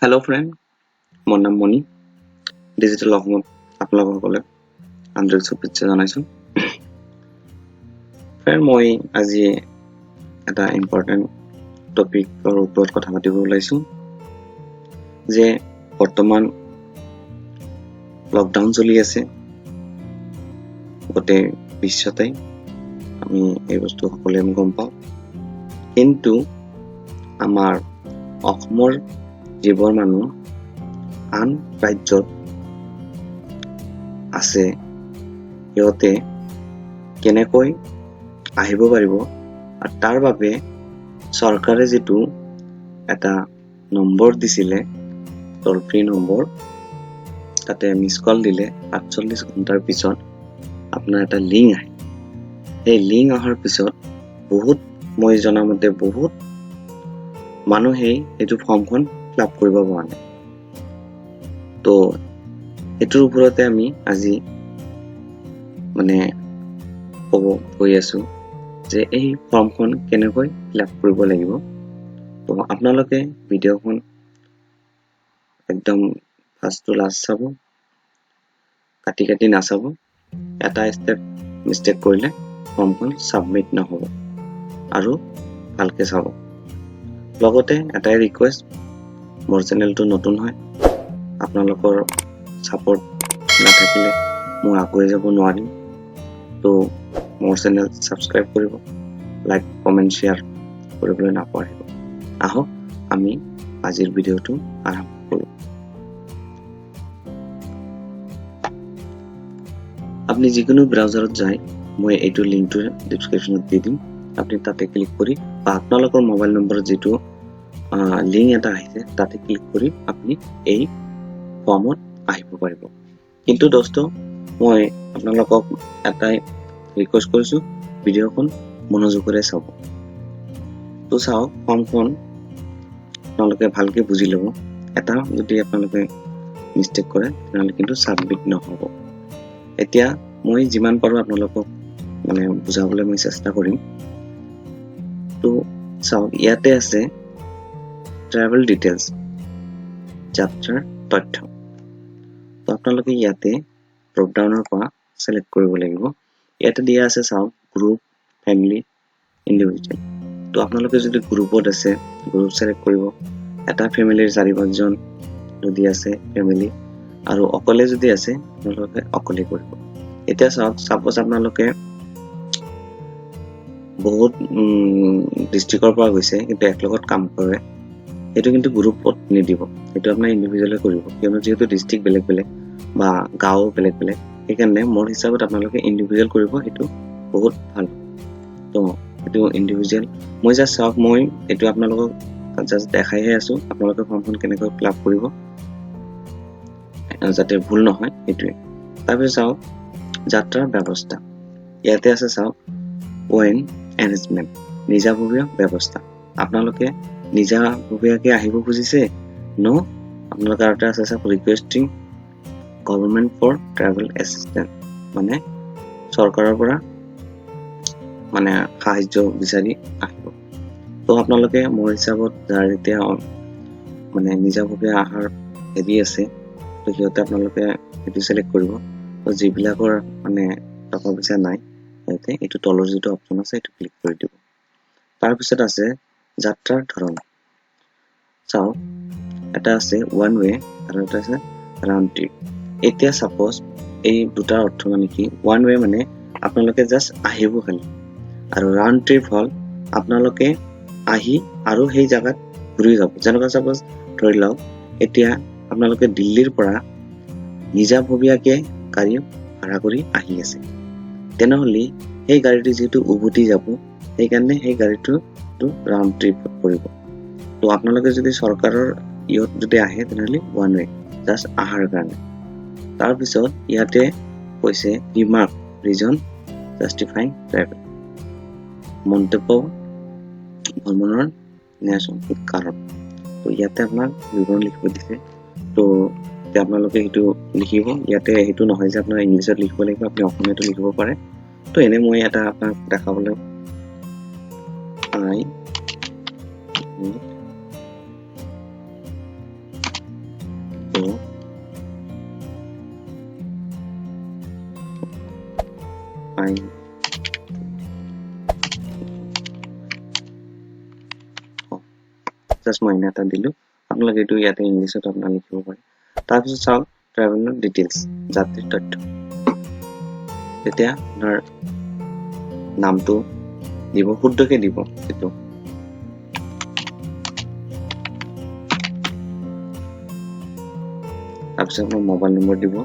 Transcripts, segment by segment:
Hello friend, মোৰ নাম মণি digital অসমত আপোনালোকসকলে আন্তৰিক শুভেচ্ছা জনাইছো। ফ্ৰেণ্ড, মই আজি এটা ইম্পৰ্টেণ্ট টপিকৰ ওপৰত কথা পাতিব ওলাইছো যে বৰ্তমান লকডাউন চলি আছে গোটেই বিশ্বতে। আমি এই বস্তু সকলোৱে গম পাওঁ, কিন্তু আমাৰ অসমৰ যিবোৰ মানুহ আন ৰাজ্যত আছে সিহঁতে কেনেকৈ আহিব পাৰিব, আৰু তাৰ বাবে চৰকাৰে যিটো এটা নম্বৰ দিছিলে, টোল ফ্ৰী নম্বৰ, তাতে মিছ কল দিলে 48 ঘণ্টাৰ পিছত আপোনাৰ এটা লিংক আহে। সেই লিংক অহাৰ পিছত মই জনামতে বহুত মানুহেই এইটো ফৰ্মখন ফিল আপ কৰিব পৰা নাই। তো এইটোৰ ওপৰতে আমি আজি কৈ আছো যে এই ফৰ্মখন কেনেকৈ ফিল আপ কৰিব লাগিব। তো আপোনালোকে ভিডিঅ'খন একদম ফাৰ্ষ্ট টু লাষ্ট চাব, কাটি নাচাব। এটা ষ্টেপ মিষ্টেক কৰিলে ফৰ্মখন ছাবমিট নহ'ব, আৰু ভালকে চাব। লগতে এটাই ৰিকুৱেষ্ট, মোৰ চেনেলটো নতুন হয়, আপোনালোকৰ ছাপোৰ্ট নাথাকিলে মই আগুৱাই যাব নোৱাৰিম। তো মোৰ চেনেল ছাবস্ক্ৰাইব কৰিব, লাইক কমেণ্ট শ্বেয়াৰ কৰিবলৈ নাপাহৰিব। আহক আমি আজিৰ ভিডিঅ'টো আৰম্ভ কৰোঁ। আপুনি যিকোনো ব্ৰাউজাৰত যায়, মই এইটো লিংকটো ডেছক্ৰিপশ্যনত দি দিম। আপুনি তাতে ক্লিক কৰি, বা আপোনালোকৰ মোবাইল নম্বৰত যিটো লিংক এটা আহিছে তাতে ক্লিক কৰি আপুনি এই ফৰ্মত আহিব পাৰিব। কিন্তু দোস্ত, মই আপোনালোকক এটাই ৰিকুৱেষ্ট কৰিছো, ভিডিঅ'খন মনোযোগেৰে চাব। তো চাওক, ফৰ্মখন আপোনালোকে ভালকে বুজি ল'ব। এটা যদি আপোনালোকে মিষ্টেক কৰে তেনেহ'লে কিন্তু ছাবমিট নহ'ব। এতিয়া মই যিমান পাৰোঁ আপোনালোকক বুজাবলৈ মই চেষ্টা কৰিম। তো চাওক, ইয়াতে আছে ট্ৰেভেল ডিটেইলছ, যাত্ৰাৰ তথ্য। তো আপোনালোকে ইয়াতে ড্ৰপডাউনৰ পৰা চিলেক্ট কৰিব লাগিব। ইয়াতে দিয়া আছে, চাওক, গ্ৰুপ, ফেমিলি, ইণ্ডিভিজুৱেল। তো আপোনালোকে যদি গ্ৰুপত আছে, গ্ৰুপ চিলেক্ট কৰিব। এটা ফেমিলিৰ 4-5 জন যদি আছে ফেমিলি, আৰু অকলে যদি আছে আপোনালোকে অকলে কৰিব। এতিয়া চাওক, ছাপোজ আপোনালোকে বহুত ডিষ্ট্ৰিক্টৰ পৰা গৈছে কিন্তু একলগত কাম কৰে, সেইটো কিন্তু গ্ৰুপত নিদিব, সেইটো আপোনাৰ ইণ্ডিভিজুৱেলে কৰিব। কিয়নো যিহেতু ডিষ্ট্ৰিক্ট বেলেগ বেলেগ বা গাঁও বেলেগ বেলেগ, সেইকাৰণে মোৰ হিচাপত আপোনালোকে ইণ্ডিভিজুৱেল কৰিব, সেইটো বহুত ভাল। তো এইটো ইণ্ডিভিজুৱেল। মই জাষ্ট চাওক, মই এইটো আপোনালোকক জাষ্ট দেখাইহে আছো, আপোনালোকে ফৰ্মখন কেনেকৈ ফিল আপ কৰিব যাতে ভুল নহয়, সেইটোৱে। তাৰপিছত চাওক, যাত্ৰাৰ ব্যৱস্থা। ইয়াতে আছে, চাওক, ওৱেন এৰেঞ্জমেণ্ট, নিজাববীয়া ব্যৱস্থা। আপোনালোকে নিজাববীয়াকৈ আহিব খুজিছে ন, আপোনালোকে আৰু এটা আছে, চাওক, ৰিকুৱেষ্টিং গভৰ্ণমেণ্ট ফৰ ট্ৰেভেল এছিষ্টেণ্ট, চৰকাৰৰ পৰা সাহায্য বিচাৰি আহিব। তো আপোনালোকে মোৰ হিচাপত যাৰ এতিয়া নিজাববীয়া আহাৰ হেৰি আছে, তো সিহঁতে আপোনালোকে সেইটো চিলেক্ট কৰিব। তো যিবিলাকৰ টকা পইচা নাই, সিহঁতে এইটো তলৰ যিটো অপশ্যন আছে এইটো ক্লিক কৰি দিব। তাৰপিছত আছে যাত্ৰাৰ ধৰণ। চাওক, এটা আছে ওৱান ৱে আৰু এটা আছে ৰাউণ্ড ট্ৰিপ। এতিয়া ছাপোজ এই দুটাৰ অৰ্থ কি, ওৱান ৱে আপোনালোকে জাষ্ট আহিব খালি, আৰু ৰাউণ্ড ট্ৰিপ হ'ল আপোনালোকে আহি আৰু সেই জাগাত ঘূৰি যাব। যেনেকুৱা ছাপোজ ধৰি লওক, এতিয়া আপোনালোকে দিল্লীৰ পৰা নিজাববীয়াকৈ গাড়ী ভাড়া কৰি আহি আছে, তেনেহ'লে সেই গাড়ীটো যিহেতু উভতি যাব, সেইকাৰণে সেই গাড়ীটো ৰাউণ্ড ট্ৰিপত পৰিব। তো আপোনালোকে যদি চৰকাৰৰ যদি আহে তেনেহ'লে ওৱান ৱে, জাষ্ট আহাৰ কাৰণে। তাৰপিছত ইয়াতে কৈছে ৰিমাৰ্ক, ৰিজন জাষ্টিফাইং ট্ৰেভেল, মন্তব্য ভ্ৰমণৰ ন্যায়সংগত কাৰণ। তো ইয়াতে আপোনাক বিৱৰণ লিখিব দিছে। তো এতিয়া আপোনালোকে সেইটো লিখিব। ইয়াতে সেইটো নহয় যে আপোনাৰ ইংলিছত লিখিব লাগিব, আপুনি অসমীয়াতো লিখিব পাৰে। তো এনে মই এটা আপোনাক দেখাবলৈ তো জাস্ট মই এটা দিলো আপোনালোকে এইটো ইয়াতে ইংলিছত আপোনালোকে লিখিব পাৰে তাৰপিছত চাওক ট্ৰেভেলাৰ ডিটেইলছ যাত্ৰীৰ তথ্য তেতিয়া আপোনাৰ নামটো দিব শুদ্ধকে দিব এইটো তাৰপিছত আপোনাৰ মোবাইল নম্বৰ দিব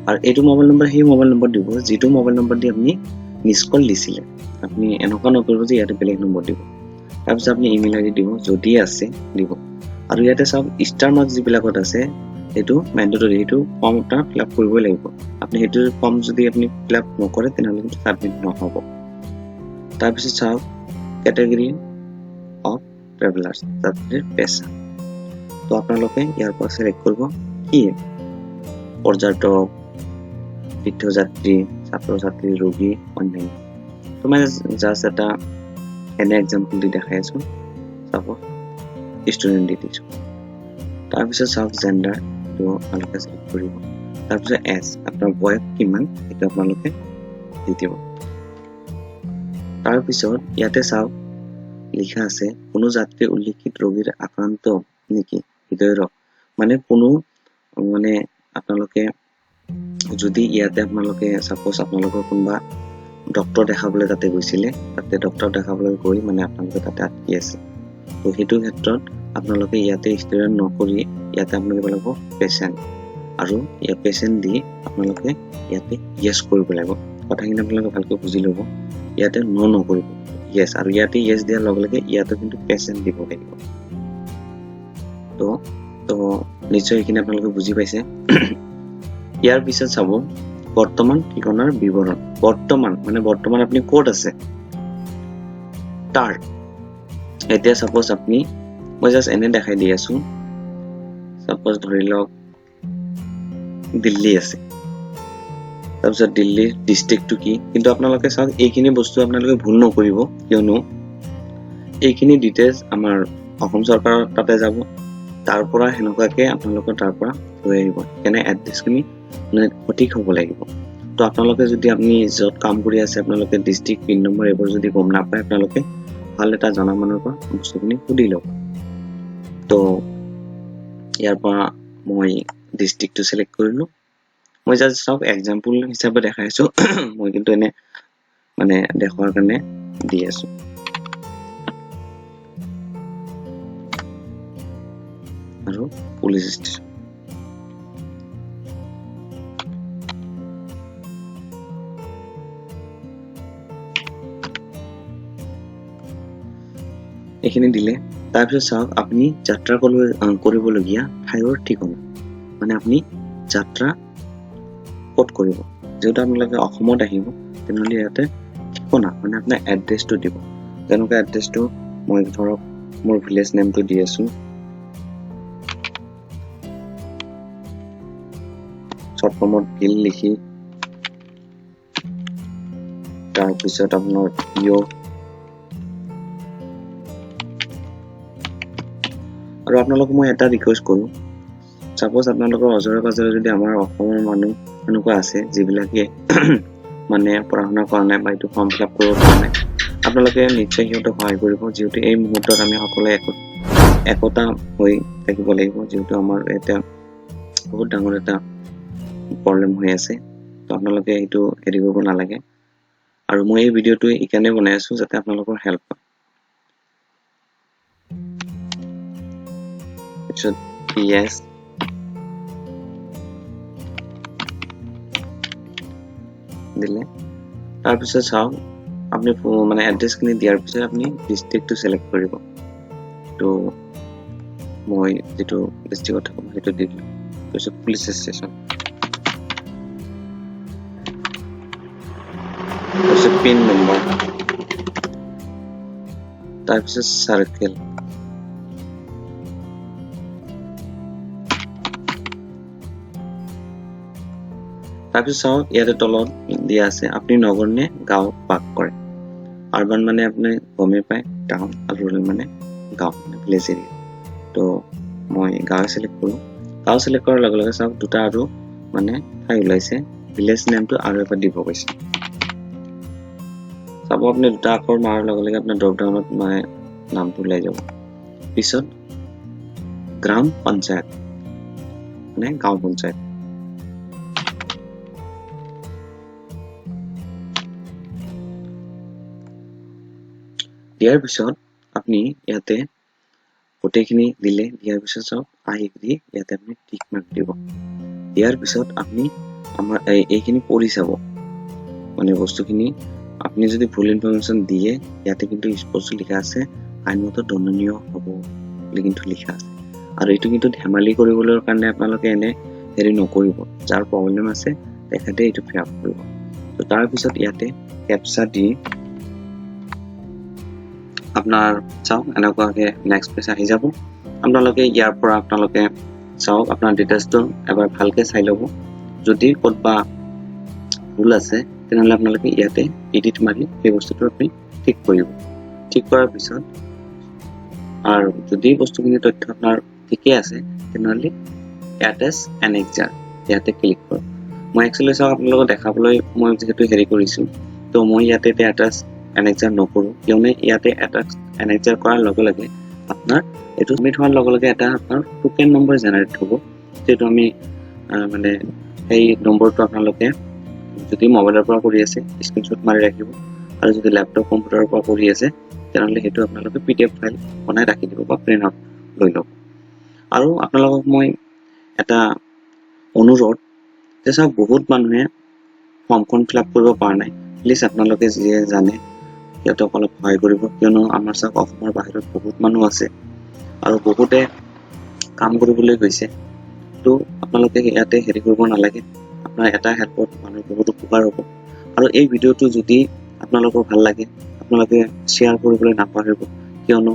আৰু এইটো মোবাইল নম্বৰ সেই মোবাইল নম্বৰ দিব যিটো মোবাইল নম্বৰ দি আপুনি মিছ কল দিছিলে আপনি এনেকুৱা নকৰিব যে ইয়াতে বেলেগ নম্বৰ দিব তাৰপিছত আপুনি ইমেইল আইডি দিব যদি আছে দিব আৰু ইয়াতে সব ষ্টাৰ মাৰ্ক যিবিলাকত আছে এটো ম্যান্ডেটৰি এটো ফৰ্ম এটা ফিল আপ কৰিবই লাগিব আপুনি হেতু ফৰ্ম যদি আপুনি ফিল আপ নকৰে তেনেহলে কিন্তু সাবমিট নহব তাৰপিছত চাওক ক্যাটাগৰী অফ ট্ৰেভেলাৰ্স যাত্ৰীৰ পেছা তো আপোনালোকে ইয়াৰ পৰা সিলেক্ট কৰিব কি পৰ্যটক তীৰ্থযাত্ৰী ছাত্ৰ-ছাত্ৰী ৰোগী অন্যান্য তো মই জাস্ট এটা এনে এক্সাম্পল দি দেখাই আছো সাপোজ স্টুডেন্ট দি দিছো তাৰপিছত সাব জেন্ডাৰ তো আপোনালোকে সিলেক্ট কৰিব তাৰপিছত এজ আপোনাৰ বয়স কিমান এটা আপোনালোকে দি দিব তাৰপিছত ইয়াতে চাওক লিখা আছে কোনো যাত্ৰী উল্লেখিত ৰোগীৰ আক্ৰান্ত নেকি হৃদয় ৰোগ মানে কোনো মানে আপোনালোকে যদি ইয়াতে আপোনালোকে সাপোজ আপোনালোকৰ কোনবা ডক্টৰ দেখাবলৈ তাতে গৈছিলে তাতে ডক্টৰ দেখাবলৈ গৈ মানে আপোনালোকে তাতে আটকি আছে তো হেতু ক্ষেত্ৰত আপোনালোকে ইয়াতে ষ্টুডেন্ট নকৰি ইয়াতে আপোনালোকে লাগিব পেশেন্ট আৰু ইয়া পেশেন্ট দি আপোনালোকে ইয়াতে ইয়েস কৰিব লাগিব কথাখিনি আপোনালোকে ভালকৈ বুজি ল'ব ইয়াতে নো নকৰিব ইয়েস আৰু ইয়াতে ইয়েস দিয়াৰ লগে লগে ইয়াতে কিন্তু পেশেন্ট দিব লাগিব তো নিশ্চয় এইখিনি আপোনালোকে বুজি পাইছে ইয়াৰ পিছত চাব বৰ্তমান ঠিকনাৰ বিৱৰণ বৰ্তমান মানে বৰ্তমান আপুনি ক'ত আছে তাৰ এতিয়া সাপোজ আপুনি মই জাস্ট এনে দেখাই দি আছো সাপোজ ধৰি লওক দিল্লী আছে তাৰপিছত দিল্লী ডিস্ট্ৰিক্টটো কি কিন্তু আপোনালোকে চাওক এইখিনি বস্তু আপোনালোকে ভুল নকৰিব কিয়নো এইখিনি ডিটেইলছ আমাৰ অসম চৰকাৰৰ তাতে যাব তাৰ পৰা হেনকাকে আপোনালোকৰ তাৰ পৰা লৈ আহিব কেনে এড্ৰেছখিনি মানে সঠিক হ'ব লাগিব তো আপোনালোকে যদি আপনি যত কাম কৰি আছে আপোনালোকে ডিস্ট্ৰিক্ট পিন নম্বৰ এবোৰ যদি গম নাপায় আপোনালোকে ভাল এটা জনা মানুহৰ পৰা বস্তুখিনি সুধি লওক তো ইয়াৰ পৰা মই ডিস্ট্ৰিক্টটো সিলেক্ট কৰিলো মই জাস্ট সব এক্সাম্পল হিচাপে দেখাইছো মই কিন্তু এনে মানে দেখাৰ কাৰণে দি আছো আৰু পুলিচ ষ্টেচন এইখিনি দিলে তাৰপিছত চাওক আপুনি যাত্ৰা কৰিবলগীয়া ঠাইৰ ঠিকনা মানে আপুনি যাত্ৰা ক'ত কৰিব যেটা আপোনালোকে অসমত আহিব তেনেহলে ইয়াতে ঠিকনা মানে আপোনাৰ এড্ৰেছটো দিব তেনেকুৱা এড্ৰেছটো মই ধৰক মোৰ ভিলেজ নেমটো দি আছো শৰ্ট ফৰ্মত ভিল লিখি তাৰপিছত আপোনাৰ ইও আৰু আপোনালোকক মই এটা ৰিকুৱেষ্ট কৰো সাপোজ আপোনালোকৰ অজৰা বাজাৰে যদি আমাৰ অসমৰ মানুহ এনেকুৱা আছে যিবিলাকে মানে পঢ়াশুনা কৰা নাই বা এইটো ফৰ্ম ফিল আপ কৰিব পৰা নাই আপোনালোকে নিশ্চয় সিহঁতক সহায় কৰিব যিহেতু এই মুহূৰ্তত আমি সকলোৱে একতা হৈ থাকিব লাগিব যিহেতু আমাৰ এটা বহুত ডাঙৰ এটা প্ৰবলেম হৈ আছে তো আপোনালোকে এইটো এৰি কৰিব নালাগে আৰু মই এই ভিডিঅটো ইকানে বনাই আছো যাতে আপোনালোকৰ হেল্প হয় yes দিলে তাৰপিছত চাওক আপনি মানে এড্ৰেছখিনি দিয়াৰ পিছত আপনি ডিস্ট্ৰিক্টটো সিলেক্ট কৰিব তো মই যেটো ডিস্ট্ৰিক্টত থাকো সেইটো দি দিলো তাৰপিছত পুলিচ ষ্টেচন তাৰপিছত পিন নম্বৰ তাৰপিছত সাৰ্কেল তাৰপিছত চাওক ইয়াতে তলত দিয়া আছে আপুনি নগৰ নে গাঁও পাক কৰে আৰবান মানে আপুনি গমে পায় টাউন আৰু ৰুৰাল মানে গাঁও ভিলেজ এৰিয়া তো মই গাঁও সিলেক্ট কৰোঁ গাঁও সিলেক্ট কৰাৰ লগে লগে চাওক দুটা আৰু মানে ঠাই ওলাইছে ভিলেজ নেমটো আৰু এবাৰ দিব কৈছে চাব আপুনি দুটা আখৰ মাৰাৰ লগে লগে আপোনাৰ ড্ৰপ ডাউনত মানে নামটো ওলাই যাব পিছত গ্ৰাম পঞ্চায়ত মানে গাঁও পঞ্চায়ত দিয়াৰ পিছত আপুনি ইয়াতে গোটেইখিনি দিলে দিয়াৰ পিছত চাওক আহি দি ইয়াতে আপুনি টিক মাৰ্ক দিব দিয়াৰ পিছত আপুনি আমাৰ এইখিনি পঢ়ি চাব মানে বস্তুখিনি আপনি যদি ভুল ইনফরমেশন দিয়ে ইয়াতে কিন্তু স্পষ্ট লিখা আছে আইনগত দণ্ডনীয় হ'ব বুলি কিন্তু লিখা আছে আৰু এইটো কিন্তু ধেমালি কৰিবলৈ কাৰণে আপোনালোকে এনে হেৰি নকৰিব যাৰ প্ৰবলেম আছে তেখেতে এইটো ফিল আপ কৰিব তো তাৰ পিছত ইয়াতে ক্যাপচা দি আপোনাৰ চাওক এনেকুৱাকে নেক্সট পেজ আহি যাব আপোনালোকে ইয়াৰ পৰা আপোনালোকে চাওক আপোনাৰ ডিটেইলছটো এবাৰ ভালকে চাই ল'ব যদি ক'তবা ভুল আছে তেনেহলে আপোনালোকে ইয়াতে এডিট মাৰি এই বস্তুটো আপুনি ঠিক কৰিব ঠিক কৰাৰ পিছত আৰু যদি বস্তুখিনি তথ্য আপোনাৰ ঠিকে আছে তেনেহলে এটাচ এনেক্সাৰ ইয়াতে ক্লিক কৰক মই একচুয়ালি চাওক আপোনালোকক দেখাবলৈ মই যেহেতু হেৰি কৰিছো তো মই ইয়াতে এটাচ এনেক্সাৰ নকৰো কিয়নো ইয়াতে এটাচ এনেক্সাৰ কৰাৰ লগে লগে আপোনাৰ এটো সবমিট হোৱাৰ লগে লগে এটা আপোনাৰ টোকেন নম্বৰ জেনাৰেট হ'ব যেটো আমি মানে এই নম্বৰটো আপোনালোকে যদি মোবাইলৰ পৰা কৰি আছে স্ক্ৰিনশ্বট মাৰি ৰাখিব আৰু যদি ল্যাপটপ কম্পিউটাৰৰ পৰা কৰি আছে তেনেহলে হেতু আপোনালোকে পিডিএফ ফাইল বনাই ৰাখি দিব বা প্ৰিন্ট আউট লৈ লব আৰু আপোনালোকক মই এটা অনুৰোধ যে সব বহুত মানুহে ফৰ্মখন ফিল আপ কৰিব পৰা নাই প্লিজ আপোনালোকে যিয়ে জানে সিহঁতক অলপ সহায় কৰিব কিয়নো আমাৰ সব অসমৰ বাহিৰত বহুত মানুহ আছে আৰু বহুতে কাম কৰিবলৈ গৈছে তো আপোনালোকে ইয়াতে হেৰি কৰিব নালাগে আপোনাৰ এটা হেল্পত মানুহ বহুত উপকাৰ হ'ব আৰু এই ভিডিওটো যদি আপোনালোকৰ ভাল লাগে আপোনালোকে শেয়াৰ কৰিবলৈ নাপাহৰিব কিয়নো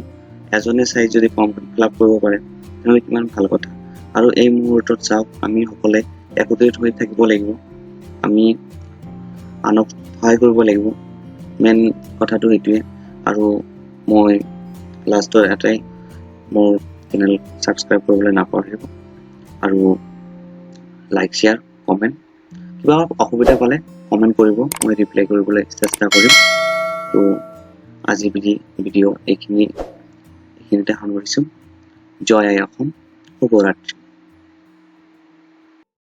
এজনে চাই যদি ফৰ্ম ফিল আপ কৰিব পাৰে তেনেহলে কিমান ভাল কথা আৰু এই মুহূৰ্তত চাওক আমি সকলে একত্ৰিত হৈ থাকিব লাগিব আমি আনক সহায় কৰিব লাগিব মেন কথাটো এইটোৱে আৰু মই লাষ্টৰ এটাই মোৰ চেনেল সাবস্ক্ৰাইব কৰিবলৈ নাপাহৰিব আৰু লাইক শেয়াৰ কমেন্ট কিবা অসুবিধা পালে কমেন্ট কৰিব মই ৰিপ্লাই কৰিবলৈ চেষ্টা কৰিম তো আজি ভিডিও এইখিনিতে সামৰিছো জয় আই অসম শুভৰাত্ৰি